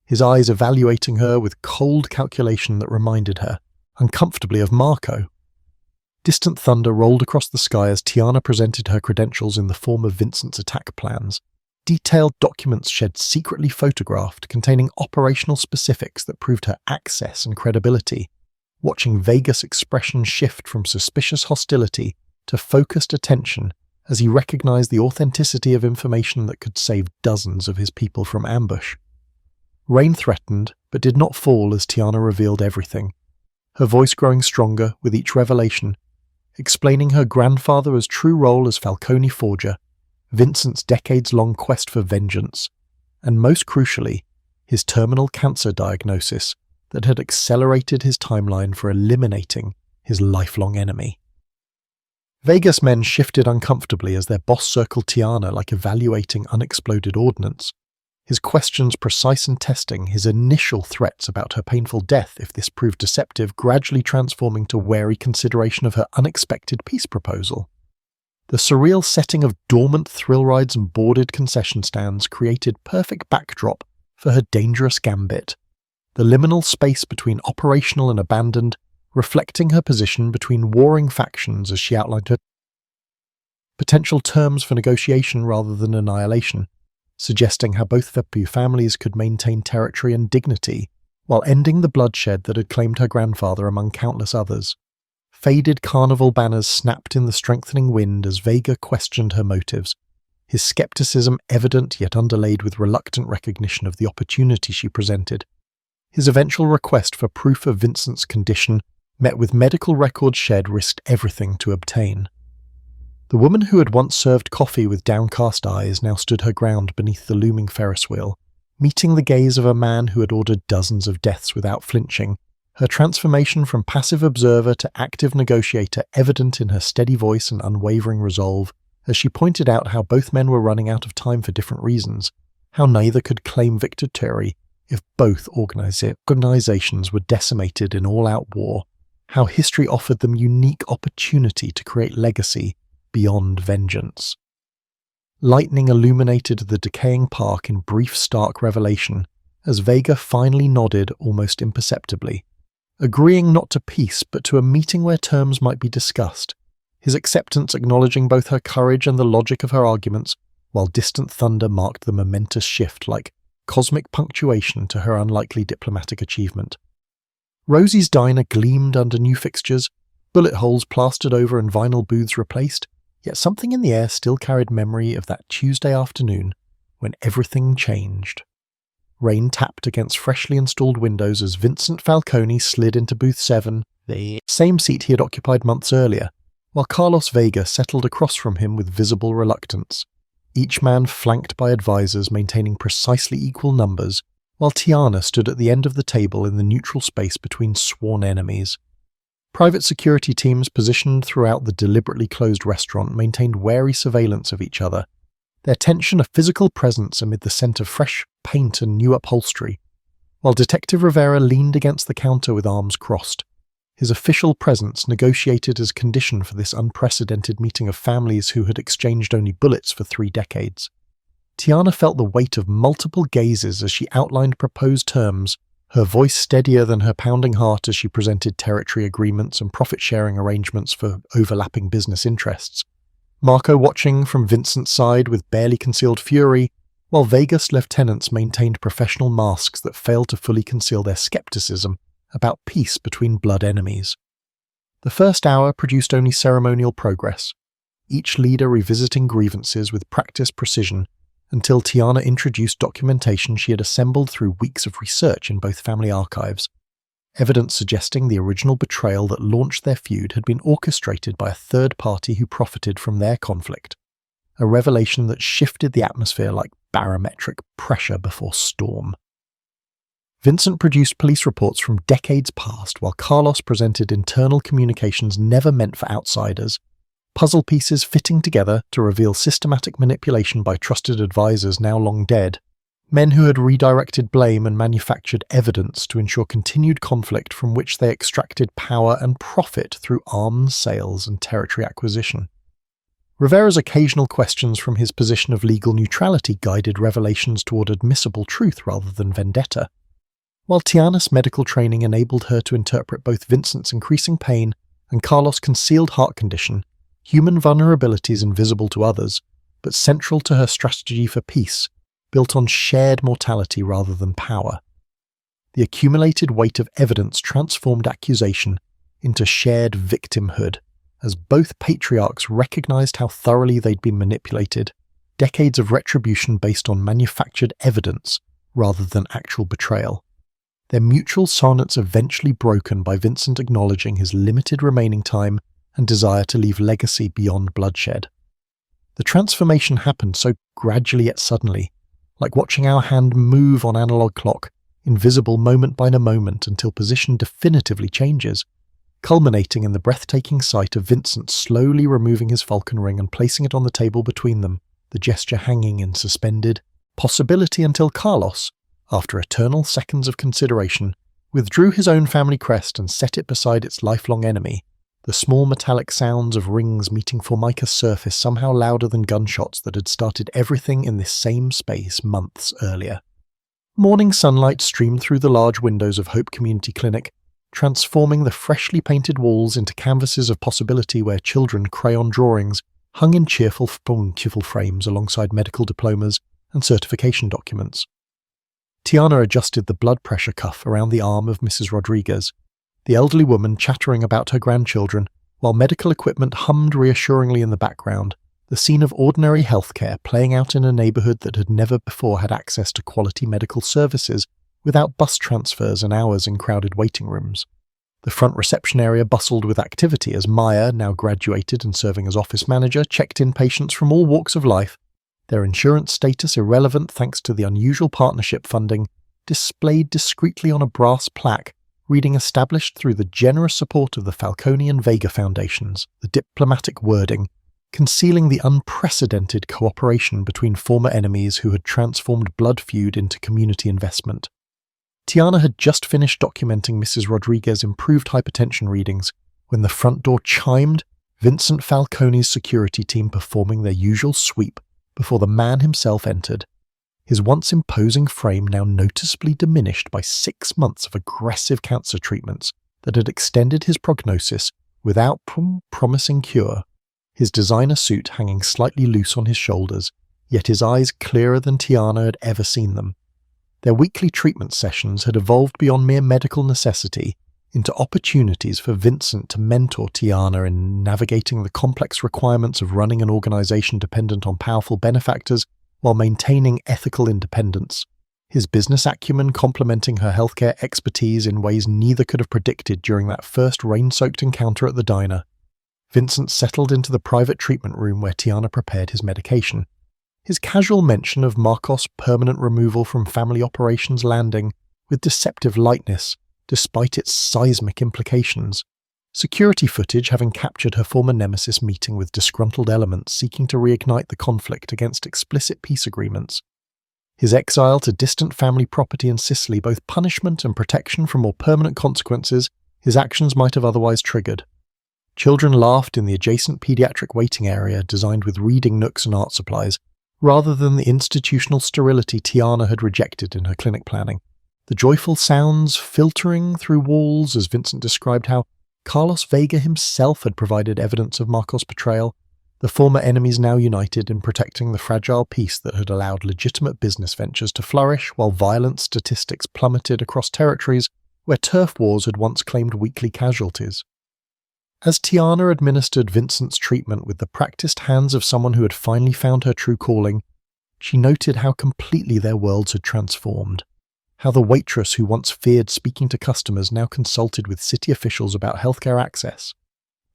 his eyes evaluating her with cold calculation that reminded her, uncomfortably of Marco. Distant thunder rolled across the sky as Tiana presented her credentials in the form of Vincent's attack plans. Detailed documents shed secretly photographed, containing operational specifics that proved her access and credibility. Watching Vegas' expression shift from suspicious hostility to focused attention as he recognized the authenticity of information that could save dozens of his people from ambush. Rain threatened, but did not fall as Tiana revealed everything, her voice growing stronger with each revelation, explaining her grandfather's true role as Falcone forger, Vincent's decades-long quest for vengeance, and most crucially, his terminal cancer diagnosis that had accelerated his timeline for eliminating his lifelong enemy. Vegas men shifted uncomfortably as their boss circled Tiana like evaluating unexploded ordnance, his questions precise and testing, his initial threats about her painful death if this proved deceptive gradually transforming to wary consideration of her unexpected peace proposal. The surreal setting of dormant thrill rides and boarded concession stands created perfect backdrop for her dangerous gambit, the liminal space between operational and abandoned, reflecting her position between warring factions as she outlined her potential terms for negotiation rather than annihilation, suggesting how both the families could maintain territory and dignity while ending the bloodshed that had claimed her grandfather among countless others. Faded carnival banners snapped in the strengthening wind as Vega questioned her motives, his skepticism evident yet underlaid with reluctant recognition of the opportunity she presented. His eventual request for proof of Vincent's condition, met with medical records shed, risked everything to obtain. The woman who had once served coffee with downcast eyes now stood her ground beneath the looming Ferris wheel, meeting the gaze of a man who had ordered dozens of deaths without flinching, her transformation from passive observer to active negotiator evident in her steady voice and unwavering resolve, as she pointed out how both men were running out of time for different reasons, how neither could claim victory if both organizations were decimated in all-out war, how history offered them unique opportunity to create legacy beyond vengeance. Lightning illuminated the decaying park in brief stark revelation, as Vega finally nodded almost imperceptibly, agreeing not to peace but to a meeting where terms might be discussed, his acceptance acknowledging both her courage and the logic of her arguments, while distant thunder marked the momentous shift like cosmic punctuation to her unlikely diplomatic achievement. Rosie's diner gleamed under new fixtures, bullet holes plastered over and vinyl booths replaced, yet something in the air still carried memory of that Tuesday afternoon when everything changed. Rain tapped against freshly installed windows as Vincent Falcone slid into booth 7, the same seat he had occupied months earlier, while Carlos Vega settled across from him with visible reluctance, each man flanked by advisors maintaining precisely equal numbers, while Tiana stood at the end of the table in the neutral space between sworn enemies. Private security teams positioned throughout the deliberately closed restaurant maintained wary surveillance of each other, their tension a physical presence amid the scent of fresh paint and new upholstery, while Detective Rivera leaned against the counter with arms crossed, his official presence negotiated as condition for this unprecedented meeting of families who had exchanged only bullets for 3 decades. Tiana felt the weight of multiple gazes as she outlined proposed terms, her voice steadier than her pounding heart as she presented territory agreements and profit-sharing arrangements for overlapping business interests. Marco watching from Vincent's side with barely concealed fury, while Vegas lieutenants maintained professional masks that failed to fully conceal their skepticism about peace between blood enemies. The first hour produced only ceremonial progress, each leader revisiting grievances with practiced precision until Tiana introduced documentation she had assembled through weeks of research in both family archives, evidence suggesting the original betrayal that launched their feud had been orchestrated by a third party who profited from their conflict, a revelation that shifted the atmosphere like barometric pressure before storm. Vincent produced police reports from decades past, while Carlos presented internal communications never meant for outsiders, puzzle pieces fitting together to reveal systematic manipulation by trusted advisors now long dead, men who had redirected blame and manufactured evidence to ensure continued conflict from which they extracted power and profit through arms sales and territory acquisition. Rivera's occasional questions from his position of legal neutrality guided revelations toward admissible truth rather than vendetta, While Tiana's medical training enabled her to interpret both Vincent's increasing pain and Carlos' concealed heart condition, human vulnerabilities invisible to others, but central to her strategy for peace, built on shared mortality rather than power. The accumulated weight of evidence transformed accusation into shared victimhood, as both patriarchs recognized how thoroughly they'd been manipulated, decades of retribution based on manufactured evidence rather than actual betrayal. Their mutual sonnets eventually broken by Vincent acknowledging his limited remaining time and desire to leave legacy beyond bloodshed. The transformation happened so gradually yet suddenly, like watching our hand move on analog clock, invisible moment by moment until position definitively changes, culminating in the breathtaking sight of Vincent slowly removing his falcon ring and placing it on the table between them, the gesture hanging in suspended possibility until Carlos, after eternal seconds of consideration, withdrew his own family crest and set it beside its lifelong enemy, the small metallic sounds of rings meeting Formica's surface somehow louder than gunshots that had started everything in this same space months earlier. Morning sunlight streamed through the large windows of Hope Community Clinic, transforming the freshly painted walls into canvases of possibility where children crayon drawings hung in cheerful frames alongside medical diplomas and certification documents. Tiana adjusted the blood pressure cuff around the arm of Mrs. Rodriguez, the elderly woman chattering about her grandchildren, while medical equipment hummed reassuringly in the background, the scene of ordinary healthcare playing out in a neighborhood that had never before had access to quality medical services without bus transfers and hours in crowded waiting rooms. The front reception area bustled with activity as Maya, now graduated and serving as office manager, checked in patients from all walks of life, their insurance status irrelevant thanks to the unusual partnership funding, displayed discreetly on a brass plaque, reading established through the generous support of the Falcone and Vega Foundations, the diplomatic wording, concealing the unprecedented cooperation between former enemies who had transformed blood feud into community investment. Tiana had just finished documenting Mrs. Rodriguez's improved hypertension readings when the front door chimed, Vincent Falcone's security team performing their usual sweep before the man himself entered, his once imposing frame now noticeably diminished by 6 months of aggressive cancer treatments that had extended his prognosis without promising cure, his designer suit hanging slightly loose on his shoulders, yet his eyes clearer than Tiana had ever seen them. Their weekly treatment sessions had evolved beyond mere medical necessity into opportunities for Vincent to mentor Tiana in navigating the complex requirements of running an organization dependent on powerful benefactors while maintaining ethical independence, his business acumen complementing her healthcare expertise in ways neither could have predicted during that first rain-soaked encounter at the diner. Vincent settled into the private treatment room where Tiana prepared his medication. His casual mention of Marcos' permanent removal from family operations landing with deceptive lightness, despite its seismic implications. Security footage having captured her former nemesis meeting with disgruntled elements seeking to reignite the conflict against explicit peace agreements. His exile to distant family property in Sicily, both punishment and protection from more permanent consequences his actions might have otherwise triggered. Children laughed in the adjacent pediatric waiting area designed with reading nooks and art supplies, rather than the institutional sterility Tiana had rejected in her clinic planning. The joyful sounds filtering through walls as Vincent described how Carlos Vega himself had provided evidence of Marcos' betrayal, the former enemies now united in protecting the fragile peace that had allowed legitimate business ventures to flourish while violent statistics plummeted across territories where turf wars had once claimed weekly casualties. As Tiana administered Vincent's treatment with the practiced hands of someone who had finally found her true calling, she noted how completely their worlds had transformed. How the waitress who once feared speaking to customers now consulted with city officials about healthcare access.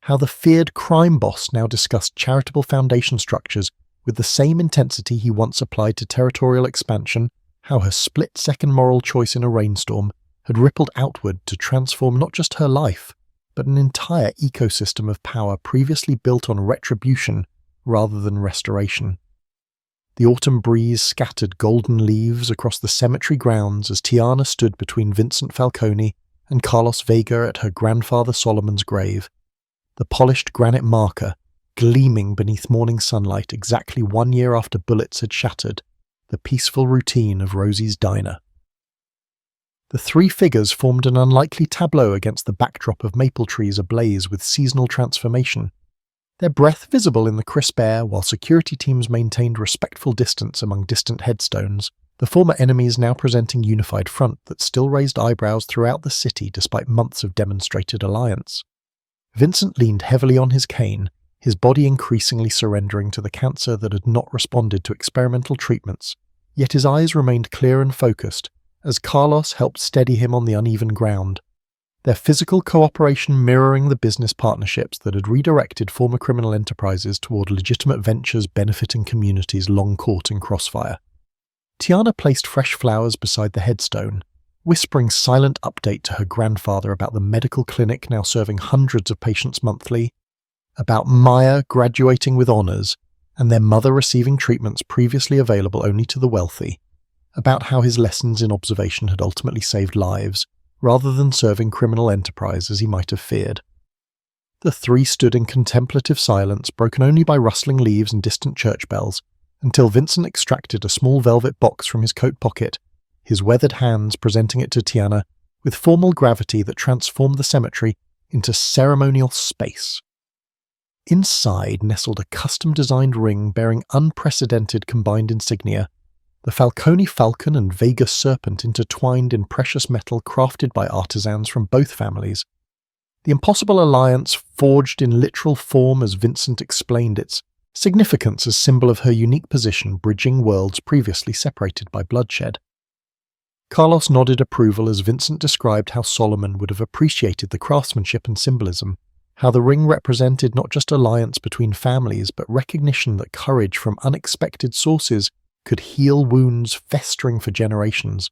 How the feared crime boss now discussed charitable foundation structures with the same intensity he once applied to territorial expansion. How her split-second moral choice in a rainstorm had rippled outward to transform not just her life, but an entire ecosystem of power previously built on retribution rather than restoration. The autumn breeze scattered golden leaves across the cemetery grounds as Tiana stood between Vincent Falcone and Carlos Vega at her grandfather Solomon's grave, the polished granite marker gleaming beneath morning sunlight exactly 1 year after bullets had shattered the peaceful routine of Rosie's diner. The three figures formed an unlikely tableau against the backdrop of maple trees ablaze with seasonal transformation, their breath visible in the crisp air while security teams maintained respectful distance among distant headstones, the former enemies now presenting unified front that still raised eyebrows throughout the city despite months of demonstrated alliance. Vincent leaned heavily on his cane, his body increasingly surrendering to the cancer that had not responded to experimental treatments, yet his eyes remained clear and focused, as Carlos helped steady him on the uneven ground, their physical cooperation mirroring the business partnerships that had redirected former criminal enterprises toward legitimate ventures benefiting communities long caught in crossfire. Tiana placed fresh flowers beside the headstone, whispering silent update to her grandfather about the medical clinic now serving hundreds of patients monthly, about Maya graduating with honors, and their mother receiving treatments previously available only to the wealthy, about how his lessons in observation had ultimately saved lives, rather than serving criminal enterprise as he might have feared. The three stood in contemplative silence, broken only by rustling leaves and distant church bells, until Vincent extracted a small velvet box from his coat pocket, his weathered hands presenting it to Tiana with formal gravity that transformed the cemetery into ceremonial space. Inside nestled a custom-designed ring bearing unprecedented combined insignia, the Falcone falcon and Vegas serpent intertwined in precious metal crafted by artisans from both families. The impossible alliance forged in literal form as Vincent explained its significance as symbol of her unique position bridging worlds previously separated by bloodshed. Carlos nodded approval as Vincent described how Solomon would have appreciated the craftsmanship and symbolism, how the ring represented not just alliance between families but recognition that courage from unexpected sources could heal wounds festering for generations,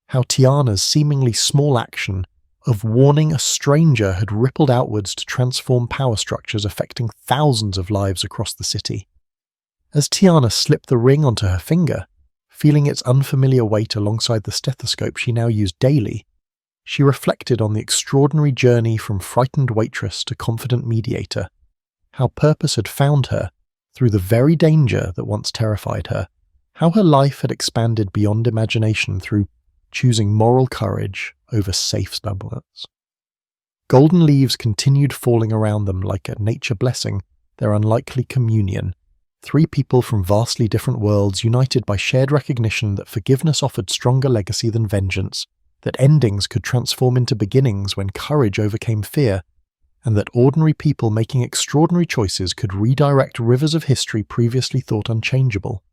how Tiana's seemingly small action of warning a stranger had rippled outwards to transform power structures affecting thousands of lives across the city. As Tiana slipped the ring onto her finger, feeling its unfamiliar weight alongside the stethoscope she now used daily, she reflected on the extraordinary journey from frightened waitress to confident mediator, how purpose had found her through the very danger that once terrified her, how her life had expanded beyond imagination through choosing moral courage over safe stumblers. Golden leaves continued falling around them like a nature blessing their unlikely communion, three people from vastly different worlds united by shared recognition that forgiveness offered stronger legacy than vengeance, that endings could transform into beginnings when courage overcame fear, and that ordinary people making extraordinary choices could redirect rivers of history previously thought unchangeable.